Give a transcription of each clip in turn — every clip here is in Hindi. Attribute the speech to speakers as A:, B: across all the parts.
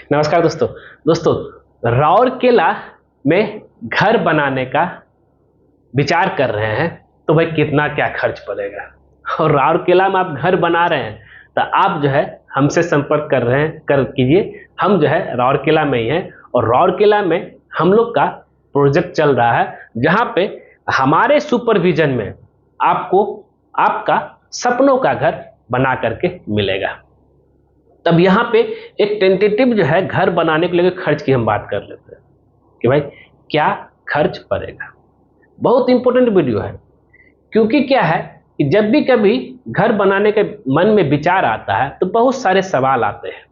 A: नमस्कार दोस्तों राउरकेला में घर बनाने का विचार कर रहे हैं तो भाई कितना क्या खर्च पड़ेगा। और राउरकेला में आप घर बना रहे हैं तो आप जो है हमसे संपर्क कर रहे हैं कर कीजिए। हम जो है राउरकेला में ही हैं और राउरकेला में हम लोग का प्रोजेक्ट चल रहा है जहां पे हमारे सुपरविजन में आपको आपका सपनों का घर बना करके मिलेगा। तब यहाँ पे एक टेंटेटिव जो है घर बनाने को लेकर खर्च की हम बात कर लेते हैं कि भाई क्या खर्च पड़ेगा। बहुत इंपॉर्टेंट वीडियो है क्योंकि क्या है कि जब भी कभी घर बनाने के मन में विचार आता है तो बहुत सारे सवाल आते हैं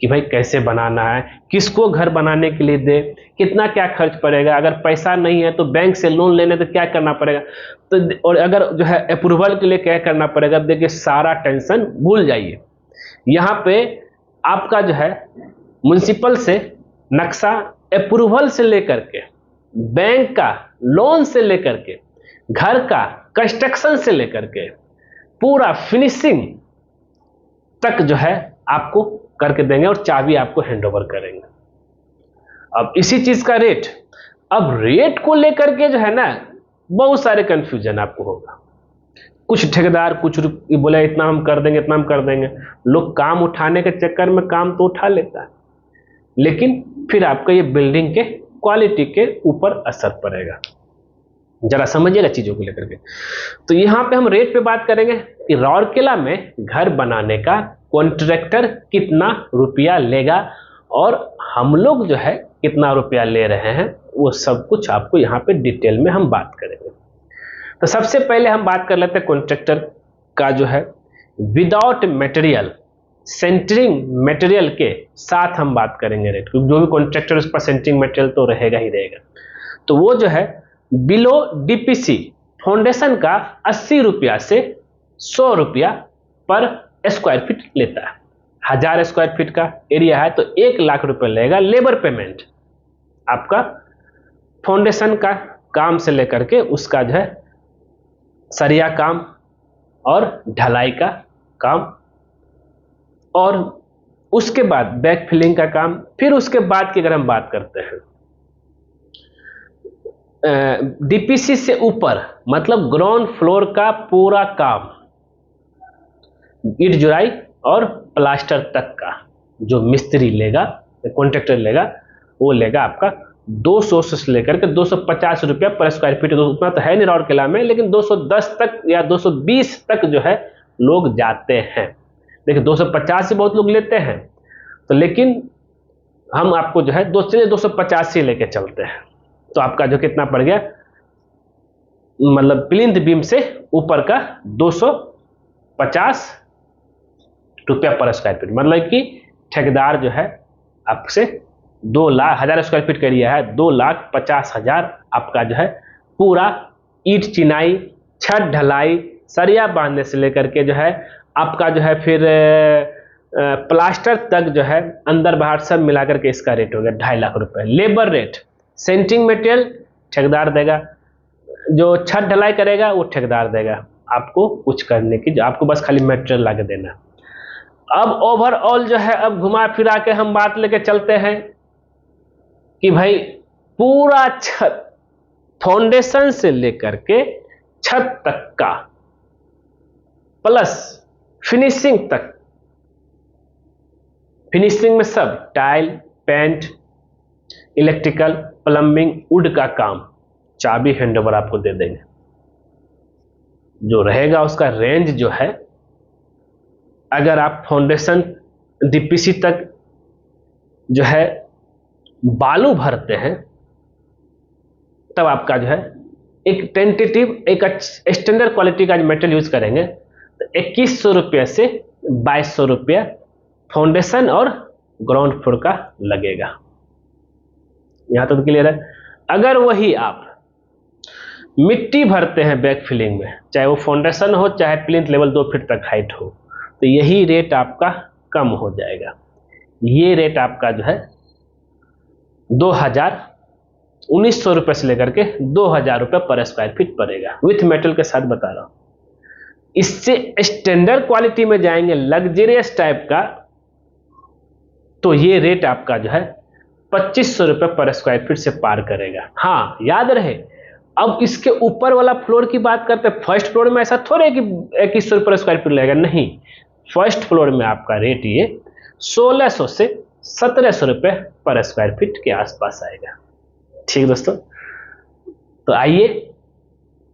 A: कि भाई कैसे बनाना है, किसको घर बनाने के लिए दे, कितना क्या खर्च पड़ेगा, अगर पैसा नहीं है तो बैंक से लोन लेने तो क्या करना पड़ेगा, तो और अगर जो है अप्रूवल के लिए क्या करना पड़ेगा। देखिए सारा टेंशन भूल जाइए। यहाँ पे आपका जो है म्युनिसिपल से नक्शा अप्रूवल से लेकर के, बैंक का लोन से लेकर के, घर का कंस्ट्रक्शन से लेकर के पूरा फिनिशिंग तक जो है आपको करके देंगे और चाबी आपको हैंड ओवर करेंगे। अब इसी चीज का रेट, अब रेट को लेकर के जो है ना बहुत सारे कंफ्यूजन आपको होगा। कुछ ठेकेदार कुछ बोले इतना हम कर देंगे, इतना हम कर देंगे। लोग काम उठाने के चक्कर में काम तो उठा लेता है लेकिन फिर आपका ये बिल्डिंग के क्वालिटी के ऊपर असर पड़ेगा। जरा समझिएगा चीजों को लेकर के। तो यहाँ पे हम रेट पे बात करेंगे कि राउरकेला में घर बनाने का कॉन्ट्रैक्टर कितना रुपया लेगा और हम लोग जो है कितना रुपया ले रहे हैं, वो सब कुछ आपको यहाँ पे डिटेल में हम बात करेंगे। तो सबसे पहले हम बात कर लेते हैं कॉन्ट्रैक्टर का जो है विदाउट मटेरियल, सेंटरिंग मटेरियल के साथ हम बात करेंगे रेट, क्योंकि जो भी कॉन्ट्रैक्टर उस पर सेंटरिंग मटेरियल तो रहेगा ही रहेगा। तो वो जो है बिलो डीपीसी फाउंडेशन का 80 रुपया से 100 रुपया पर स्क्वायर फीट लेता है। 1000 स्क्वायर फीट का एरिया है तो 1 लाख रुपए लगेगा लेबर पेमेंट आपका, फाउंडेशन का काम से लेकर के उसका जो है सरिया काम और ढलाई का काम, और उसके बाद बैक फिलिंग का काम। फिर उसके बाद की अगर हम बात करते हैं डीपीसी से ऊपर मतलब ग्राउंड फ्लोर का पूरा काम, ईंट जुड़ाई और प्लास्टर तक का जो मिस्त्री लेगा, कॉन्ट्रैक्टर लेगा, वो लेगा आपका 200 से लेकर के 250 रुपया पर स्क्वायर फीट। तो उतना तो है नहीं राउरकेला में, लेकिन 210 तक या 220 तक जो है लोग जाते हैं। देखिए 250 से बहुत लोग लेते हैं तो, लेकिन हम आपको जो है 250 ही लेके चलते हैं। तो आपका जो कितना पड़ गया, मतलब प्लिंथ बीम से ऊपर का 250 रुपया पर स्क्वायर फीट, मतलब कि ठेकेदार जो है आपसे 2 लाख 1000 स्क्वायर फीट का एरिया है, 2,50,000 आपका जो है पूरा ईंट चिनाई, छत ढलाई, सरिया बांधने से लेकर के जो है आपका जो है फिर प्लास्टर तक जो है अंदर बाहर सब मिलाकर के इसका रेट हो गया 2.5 लाख रुपए। लेबर रेट, सेंटरिंग मटेरियल ठेकेदार देगा, जो छत ढलाई करेगा वो ठेकेदार देगा, आपको कुछ करने की, आपको बस खाली मटेरियल ला के देना। अब ओवरऑल जो है अब घुमा फिरा के हम बात लेके चलते हैं कि भाई पूरा छत फाउंडेशन से लेकर के छत तक का प्लस फिनिशिंग तक, फिनिशिंग में सब tile, paint, electrical, plumbing, wood का काम, चाबी हैंडओवर आपको दे देंगे। जो रहेगा उसका रेंज जो है, अगर आप फाउंडेशन डीपीसी तक जो है बालू भरते हैं तब आपका जो है एक टेंटेटिव, एक स्टैंडर्ड क्वालिटी का मटेरियल यूज करेंगे तो 2100 रुपये से 2200 रुपया फाउंडेशन और ग्राउंड फ्लोर का लगेगा। यहां तक क्लियर है। अगर वही आप मिट्टी भरते हैं बैक फिलिंग में, चाहे वो फाउंडेशन हो चाहे प्लिंथ लेवल 2 फीट तक हाइट हो, तो यही रेट आपका कम हो जाएगा। ये रेट आपका जो है 1900 रुपये से लेकर के 2000 रुपये पर स्क्वायर फीट पड़ेगा, विथ मेटल के साथ बता रहा हूं। इससे स्टैंडर्ड क्वालिटी में जाएंगे, लग्जरियस टाइप का, तो ये रेट आपका जो है 2500 रुपये पर स्क्वायर फीट से पार करेगा। हाँ, याद रहे, अब इसके ऊपर वाला फ्लोर की बात करते हैं, फर्स्ट फ्लोर में ऐसा थोड़े कि 2100 रुपये पर स्क्वायर फीट लगेगा, नहीं, फर्स्ट फ्लोर में आपका रेट ये 1600 से 1700 रुपये पर स्क्वायर फीट के आसपास आएगा। ठीक दोस्तों, तो आइए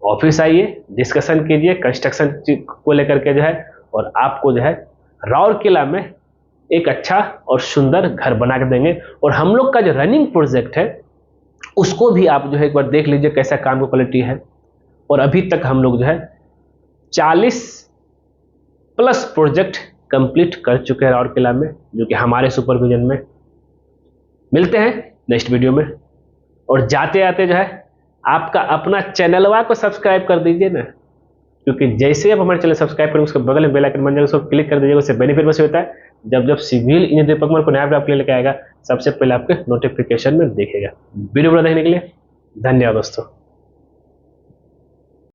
A: ऑफिस आइए, डिस्कशन कीजिए कंस्ट्रक्शन को लेकर के जो है, और आपको जो है राउरकेला में एक अच्छा और सुंदर घर बना के देंगे। और हम लोग का जो रनिंग प्रोजेक्ट है उसको भी आप जो है एक बार देख लीजिए कैसा काम की क्वालिटी है। और अभी तक हम लोग जो है 40 प्लस प्रोजेक्ट कंप्लीट कर चुके हैं राउरकेला में, जो कि हमारे सुपरविजन में। मिलते हैं नेक्स्ट वीडियो में, और जाते आते जो है आपका अपना चैनलवा को सब्सक्राइब कर दीजिए ना, क्योंकि जैसे आप हमारे चैनल सब्सक्राइब करेंगे उसके बगल में बेल आइकन बन जाएगा, उसको क्लिक कर दीजिएगा। उससे बेनिफिट बस होता है, जब सिविल इंजीनियरिंग पर कोई नया वीडियो लेकर आएगा सबसे पहले आपके नोटिफिकेशन में देखेगा। वीडियो देखने के लिए धन्यवाद दोस्तों।